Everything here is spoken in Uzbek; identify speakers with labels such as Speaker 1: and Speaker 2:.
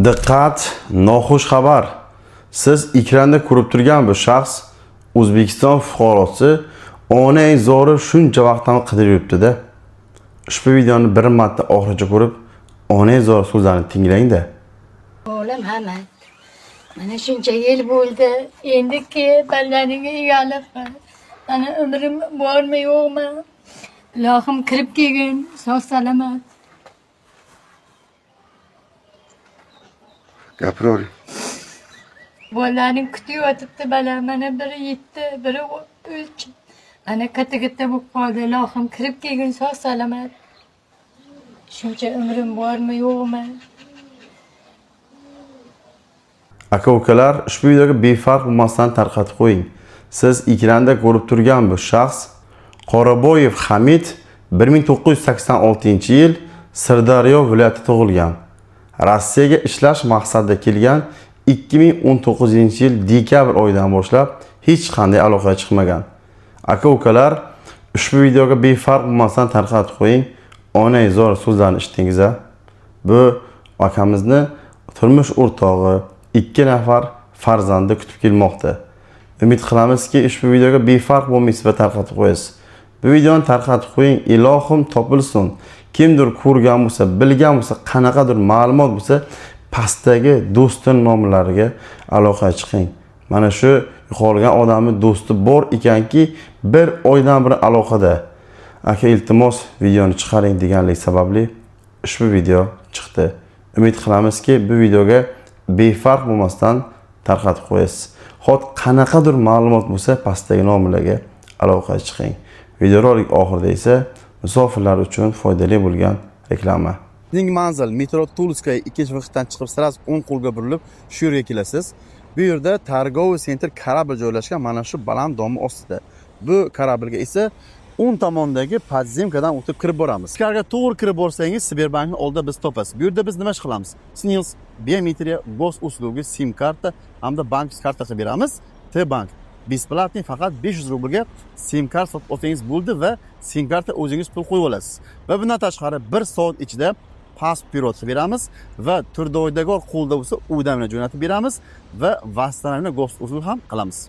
Speaker 1: Diqqat, noxush xabar. Siz ekranda ko'rib turgan bu shaxs O'zbekiston fuqarosi ona zori shuncha vaqtdan qidirib yuribdi-da. Ushbu videoni bir marta oxirigacha ko'rib, ona zori so'zlarini tinglang-da.
Speaker 2: Oğlum hemen. Mana shuncha yil bo'ldi. Endiki ballariga egalibman. Mana umrim bormi yo'qmi? Ilohim kirib kelgin, sog' salomat.
Speaker 3: Gapiravering.
Speaker 2: Bolalarning kutayotibdi balar. Mana biri 7, biri 3. Mana katta bo'lib qoldi. Ilohim kirib kelgin, sog' salomat. Shuncha umrim bormi yo'qmi?
Speaker 1: Aka-ukalar, ushbu videoga befarq bo'lmasdan tarqatib qo'ying. Siz ekranda ko'rib turgan bu shaxs Qoraboyev Hamid 1986-yil Sirdaryo viloyatida tug'ilgan. Rossiyaga ishlash maqsadida kelgan 2019-yil dekabr oyidan boshlab hech qanday aloqaga chiqmagan. Aka-ukalar, ushbu videoga befarq bo'lmasdan tarqatib qo'ying. Ona zor so'zlarni eshitdingiz. Bu akamizni turmush o'rtog'i 2 nafar farzandi kutib kelmoqda. Umid qilamizki, ushbu videoga befarq bo'lmaysiz va tarqatib qo'yasiz. Bu videoni tarqatib qo'ying, ilohim topilsin. Kimdir ko'rgan bo'lsa, bilgan bo'lsa, qanaqadir ma'lumot bo'lsa, pastdagi do'stin nomlariga aloqaga chiqing. Mana shu yo'qolgan odamning do'sti bor ekanki, bir oydan beri aloqada. Aka, iltimos videoni chiqaring deganlik sababli ushbu video chiqdi. Umid qilamizki, bu videoga befarq bo'lmasdan tarqatib qo'yasiz. Hot qanaqadir ma'lumot bo'lsa, pastdagi nomlarga aloqaga chiqing. Videorolik oxirida esa musofirlar uchun foydali bo'lgan reklama.
Speaker 4: Sizning manzil metro Tulskaya 2-vaqtdan chiqib sirasi 10 qo'lga burilib shu yerga kelasiz. Bu yerda Targoviy sentr kорабль joylashgan, mana shu baland domi ostida. Bu kорабльga esa o'ng tomondagi podzemkadan o'tib kirib boramiz. Ichkariga to'g'ri kirib borsangiz, Sberbankning oldida biz topasiz. Bu yerda biz nima ish qilamiz? SNILS, biometriya, gos uslugi, sim karta hamda bank kartasi beramiz. T-bank besplatniy faqat 500 rublga sim kart sotib olsangiz bo'ldi va sim karta o'zingiz pul qo'yib olasiz. Va bundan tashqari 1 soat ichida pasport beramiz va turdoydagor qo'lda bo'lsa, uydan jo'natib beramiz va vassalarni gos usul ham qilamiz.